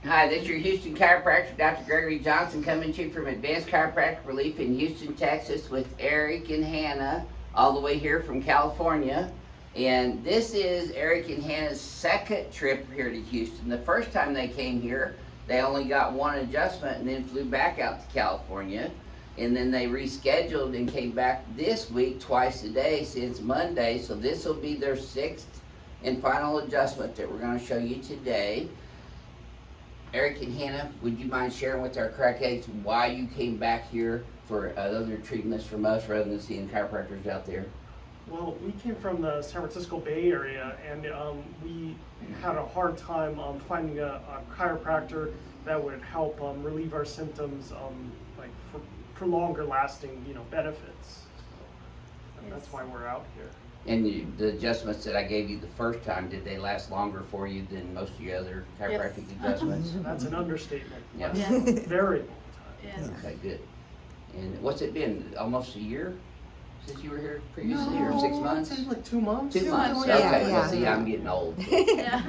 Hi, this is your Houston chiropractor, Dr. Gregory Johnson, coming to you from Advanced Chiropractic Relief in Houston, Texas, with Eric and Hannah, all the way here from California. And this is Eric and Hannah's second trip here to Houston. The first time they came here, they only got one adjustment and then flew back out to California. And then they rescheduled and came back this week twice a day since Monday. So this will be their sixth and final adjustment that we're going to show you today. Eric and Hannah, would you mind sharing with our crackheads why you came back here for other treatments from us rather than seeing chiropractors out there? Well, we came from the San Francisco Bay Area, and we had a hard time finding a chiropractor that would help relieve our symptoms, like for longer lasting, benefits. And that's why we're out here. And the adjustments that I gave you the first time, did they last longer for you than most of your other chiropractic adjustments? That's an understatement. Yeah. Yes. Very long time. Yes. Okay, good. And what's it been, almost a year since you were here previously, or 6 months? It's like 2 months. 2 months, Yeah, okay, yeah. well see, I'm getting old. Yeah.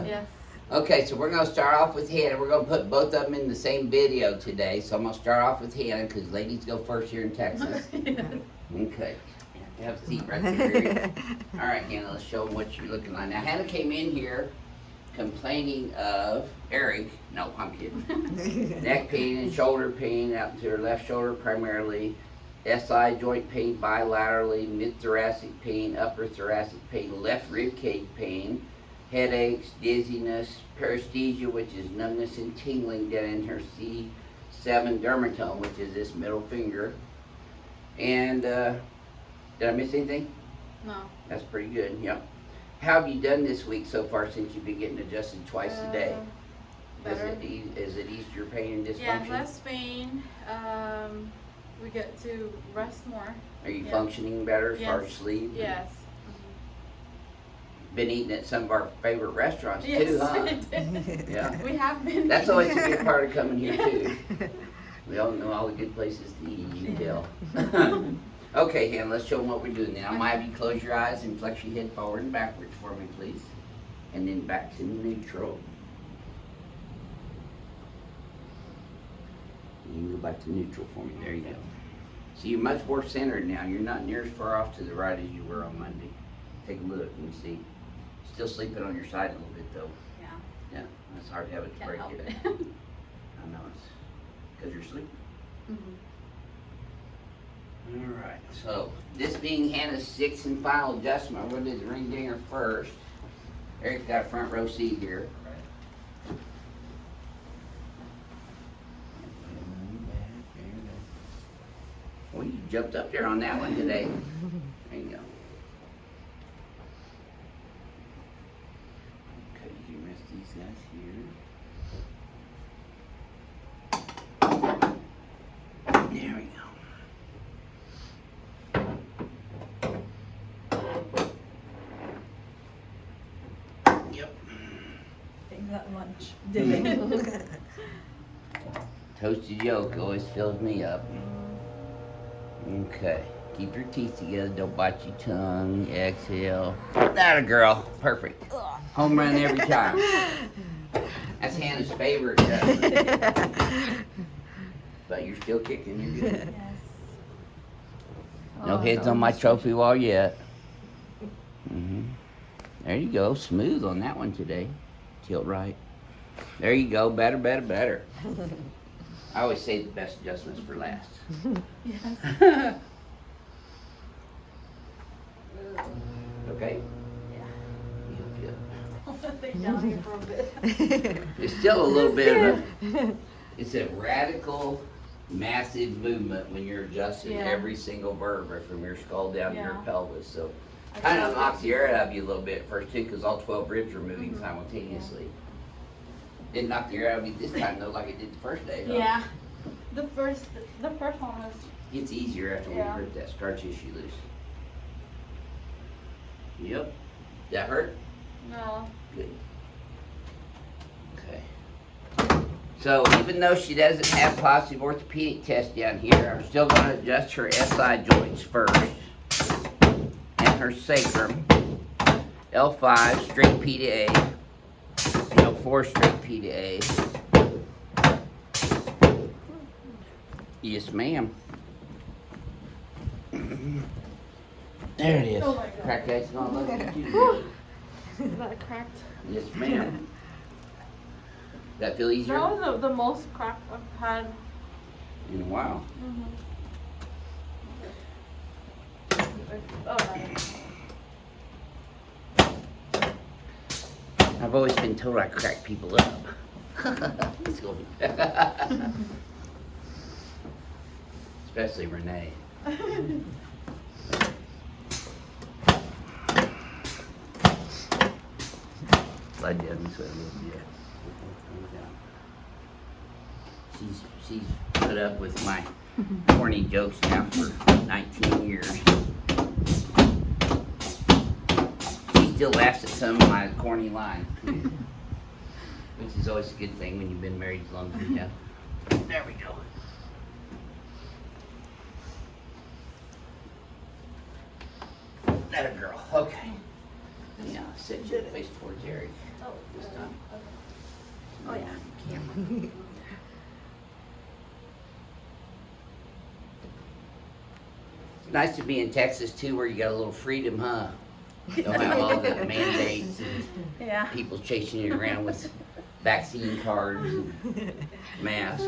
Yes. Okay, so we're going to start off with Hannah. We're going to put both of them in the same video today. So I'm going to start off with Hannah because ladies go first here in Texas. Okay. Have a seat right there. All right, Hannah, let's show them what you're looking like. Now, Hannah came in here complaining of Eric. No, I'm kidding. Neck pain and shoulder pain out to her left shoulder primarily. SI joint pain bilaterally, mid-thoracic pain, upper thoracic pain, left rib cage pain, headaches, dizziness, paresthesia, which is numbness and tingling down in her C7 dermatome, which is this middle finger. And did I miss anything? No. That's pretty good, yep. How have you done this week so far since you've been getting adjusted twice a day? Better. Is it eased your pain and dysfunction? Yeah, less pain. We get to rest more. Are you Yeah. functioning better as far as Yes. sleep? Yes. Been eating at some of our favorite restaurants Yes, too, huh? we did. Yeah. We have been. That's always a good part of coming here too. We all know all the good places to eat, you can tell. Okay, Hannah, let's show them what we're doing now. I'm gonna have you close your eyes and flex your head forward and backwards for me, please. And then back to neutral. You can go back to neutral for me. There you go. So you're much more centered now. You're not near as far off to the right as you were on Monday. Take a look and see. Still sleeping on your side a little bit though. Yeah. Yeah, that's hard to have it to Can't break help it. it. I know, it's because you're sleeping. Alright, so this being Hannah's sixth and final adjustment, we're going to do the ring dinger first. Eric's got a front row seat here. Well, you jumped up there on that one today. There you go. Okay, you can rest these guys here. There we go. Yep. Take that lunch. Toasted yolk always fills me up. Okay. Keep your teeth together. Don't bite your tongue. Exhale. That a girl. Perfect. Home run every time. That's Hannah's favorite adjustment. But you're still kicking. You're good. Yes. No heads on my trophy wall yet. There you go. Smooth on that one today. Tilt right. There you go. Better, better, better. I always say the best adjustments for last. Yes. Okay? Yeah. Yep, Stay down here for a bit. yep. It's still a little bit of a, it's a radical, massive movement when you're adjusting Yeah. every single vertebra from your skull down to your Yeah. pelvis. So kind of knocks the air out of you a little bit at first too, because all 12 ribs are moving simultaneously. Didn't knock the air out of you this time though, like it did the first day. Huh? Yeah. The first one was. It's easier after we Yeah. rip that scar tissue loose. Yep. That hurt? No. Good. Okay. So even though she doesn't have positive orthopedic test down here, I'm still going to adjust her SI joints first and her sacrum. L5, straight P to A. 4 straight P to A. Yes, ma'am. There it is. Oh my God. Crack that's not looking too good. That cracked. Yes, ma'am. That feel easier? That was the most crack I've had. In a while. Oh, nice. I've always been told I crack people up. Let's go. Especially Renee. Slide down this way a little bit. She's put up with my corny jokes now for 19 years. She still laughs at some of my corny lines, which is always a good thing when you've been married as long as you have. There we go. That a girl. Okay. Now sit your face towards Eric Oh, this time. Oh, yeah. Camera. It's nice to be in Texas too, where you got a little freedom, huh? Don't have all the mandates and Yeah. people chasing you around with vaccine cards and masks.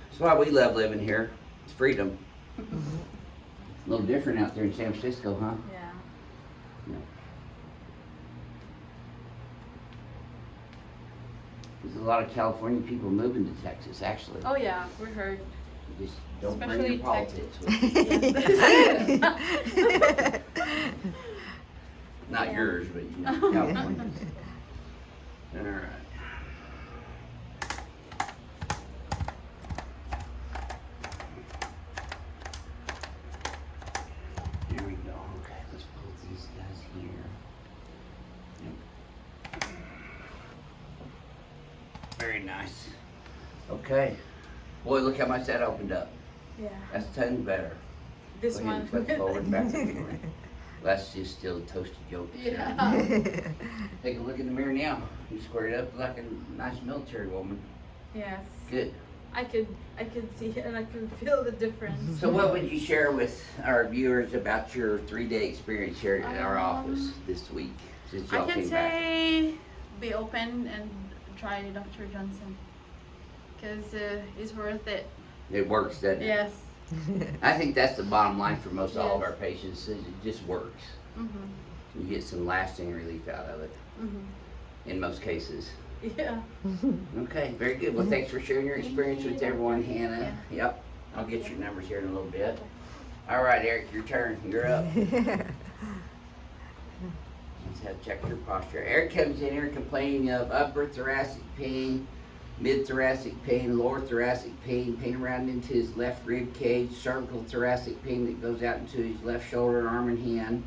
That's why we love living here. It's freedom. A little different out there in San Francisco, huh? Yeah. No. There's a lot of California people moving to Texas, actually. Oh, yeah. We heard. Just don't bring Especially your politics with you. Not Yeah. yours, but you know, California's. All right. There we go. Okay, let's put these guys here. Yep. Very nice. Okay. Boy, look how much that opened up. Yeah. That's tons better. This Go ahead one. and flip forward and back again. That's just still toasted yolk. Yeah. Take a look in the mirror now. You squared up like a nice military woman. Yes. Good. I could see it and I could feel the difference. So what would you share with our viewers about your 3-day experience here at our office this week? Since I y'all can came back. say be open and try Dr. Johnson because it's worth it. It works, doesn't it? Yes. I think that's the bottom line for most all of Yes. our patients, is it just works. Mhm. You get some lasting relief out of it, Mhm. in most cases. Yeah. Okay, very good. Well, thanks for sharing your experience with everyone, Hannah. Yeah. Yep, I'll get your numbers here in a little bit. All right, Eric, your turn. You're up. Let's have check your posture. Eric comes in here complaining of upper thoracic pain, mid-thoracic pain, lower thoracic pain, pain around into his left rib cage, cervical thoracic pain that goes out into his left shoulder, arm, and hand,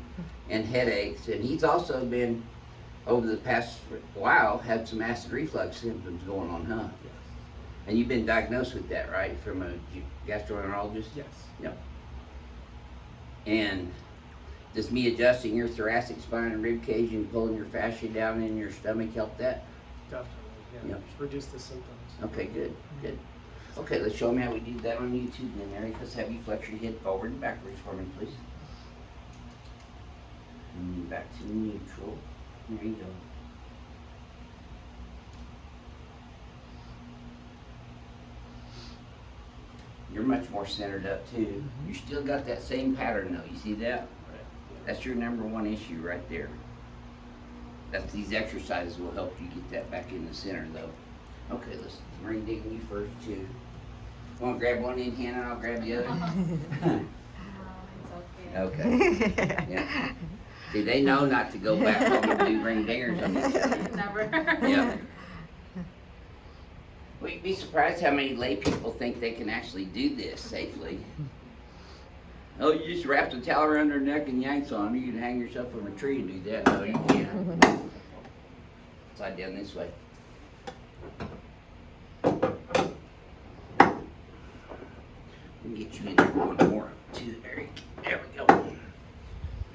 and headaches. And he's also been, over the past while, had some acid reflux symptoms going on, huh? Yes. And you've been diagnosed with that, right, from a gastroenterologist? Yes. Yep. And does me adjusting your thoracic spine and rib cage and pulling your fascia down in your stomach help that? Definitely. Yeah. Yep. Just reduce the symptoms. Okay, good, good. Okay, let's show them how we do that on YouTube then, Eric. Let's have you flex your head forward and backwards for me, please. And back to neutral. There you go. You're much more centered up too. You still got that same pattern though. You see that? Right. That's your number one issue right there. That's these exercises will help you get that back in the center though. Okay, let's ring digging you first too. Want to grab one in hand and I'll grab the other? It's okay. Okay. Yeah. See, they know not to go back home and do ring dingers on this. Never. Yeah. Well, you'd be surprised how many lay people think they can actually do this safely. Oh, you just wrap the towel around their neck and yanks on them. You can hang yourself from a tree and do that. No, you can't. Slide down this way. We can get you in there one more too, Eric. There we go. All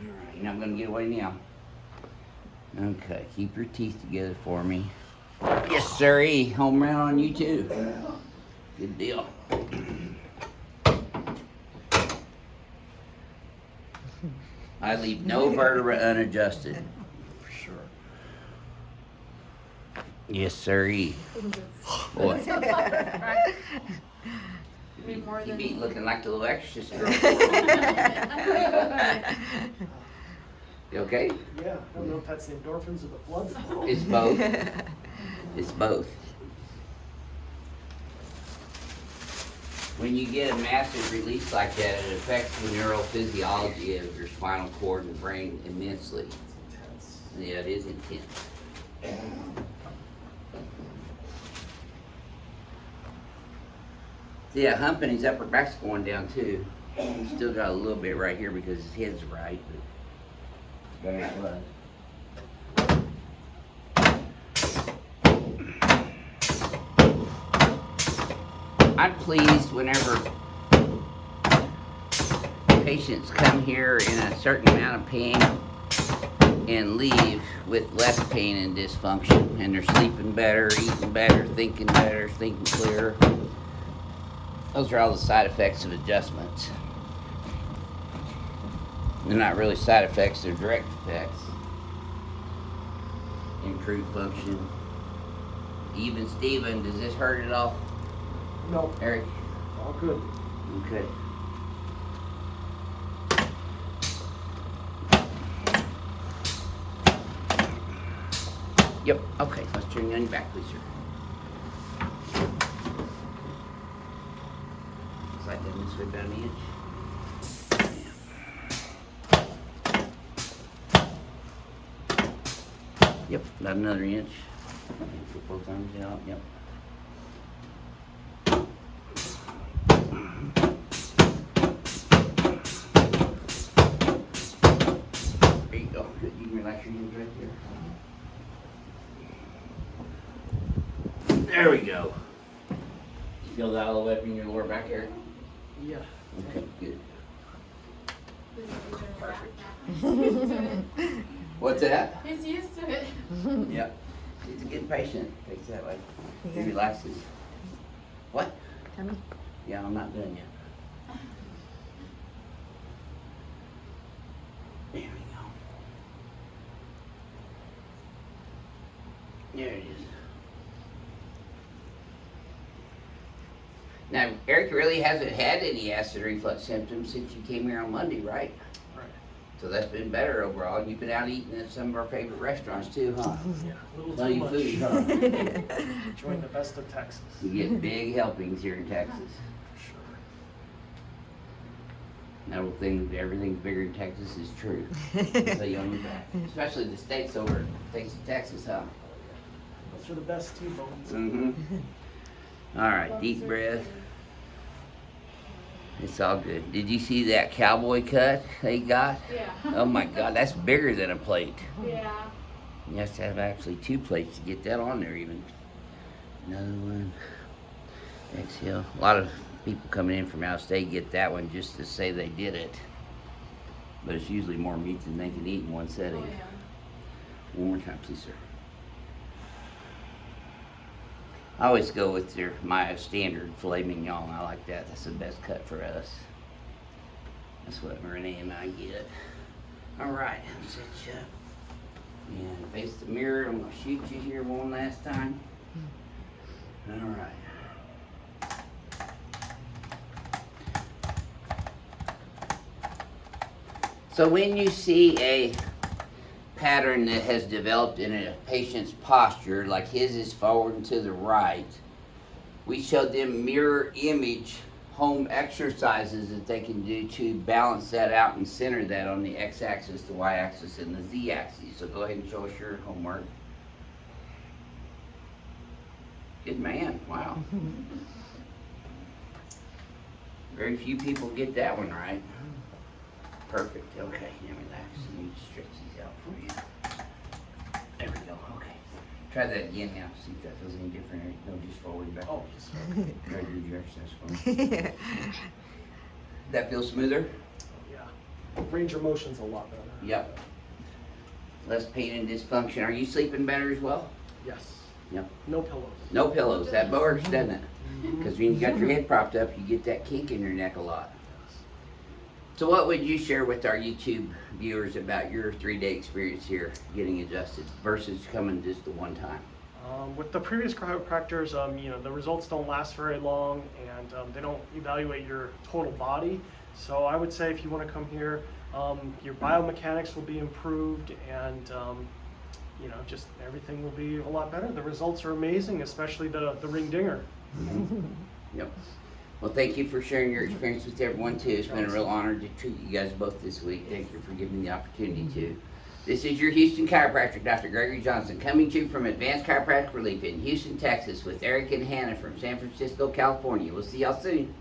right, now I'm going to get away now. Okay, keep your teeth together for me. Yes, sirree. Home run on you too. Good deal. I leave no vertebra unadjusted. For sure. Yes, sirree. Boy, Way more you than be looking like the little exorcist girl. You okay? Yeah, I don't know if that's the endorphins or the blood flow. It's both. It's both. When you get a massive release like that, it affects the neurophysiology of your spinal cord and brain immensely. Intense. Yeah, it is intense. Yeah, humping his upper back's going down too. He's still got a little bit right here because his head's right, but very blood. I'm pleased whenever patients come here in a certain amount of pain and leave with less pain and dysfunction, and they're sleeping better, eating better, thinking clearer. Those are all the side effects of adjustments. They're not really side effects, they're direct effects. Improved function. Even Steven, does this hurt at all? No, Eric? all good. Okay. Yep, okay, let's turn you on your back, please, sir. Slide down this way about an inch. Yep, about another inch. Put both arms out, yep. There you go. Good. You can relax your hands right there. There we go. You feel that all the way up in your lower back area? Yeah. Okay, good. What's that? He's used to it. Yep. He's a good patient. Takes that way. He relaxes. What? Tummy. Yeah, I'm not done yet. There we go. There it is. Now, Eric really hasn't had any acid reflux symptoms since you came here on Monday, right? Right. So that's been better overall. You've been out eating at some of our favorite restaurants too, huh? Yeah, a little Plenty too of much. food, huh? Enjoying the best of Texas. You get big helpings here in Texas. For sure. Now, everything's bigger in Texas is true. So you on your back. Especially the states over, states of Texas, huh? Those are the best T-bones. Mm-hmm. All right, deep breath. It's all good. Did you see that cowboy cut they got? Yeah. Oh my God, that's bigger than a plate. Yeah. You have to have actually 2 plates to get that on there even. Another one. Exhale. A lot of people coming in from out of state get that one just to say they did it. But it's usually more meat than they can eat in one setting. Oh, yeah. One more time, please, sir. I always go with my standard filet mignon. I like that. That's the best cut for us. That's what Renee and I get. All right, I'll set you up. And face the mirror. I'm going to shoot you here one last time. All right. So when you see a pattern that has developed in a patient's posture, like his is forward and to the right, we showed them mirror image home exercises that they can do to balance that out and center that on the x-axis, the y-axis, and the z-axis. So go ahead and show us your homework. Good man, wow. Very few people get that one right. Perfect, okay, now relax, let me stretch these out for you. There we go, okay. Try that again now, see if that feels any different, or no, just forward and back. Oh, just Try to do your exercise for me. That feel smoother? yeah. Range of motion's a lot better. Yep. less pain and dysfunction. Are you sleeping better as well? Yes. Yep. No pillows. No pillows. That works, doesn't it? Mhm. Because when you got your head propped up, you get that kink in your neck a lot. So what would you share with our YouTube viewers about your 3-day experience here getting adjusted versus coming just the one time? With the previous chiropractors, the results don't last very long, and they don't evaluate your total body. So I would say if you want to come here, your biomechanics will be improved, and just everything will be a lot better. The results are amazing, especially the ring dinger. Yep. Well, thank you for sharing your experience with everyone too. It's been a real honor to treat you guys both this week. Thank you for giving me the opportunity to. This is your Houston chiropractor, Dr. Gregory Johnson, coming to you from Advanced Chiropractic Relief in Houston, Texas, with Eric and Hannah from San Francisco, California. We'll see y'all soon.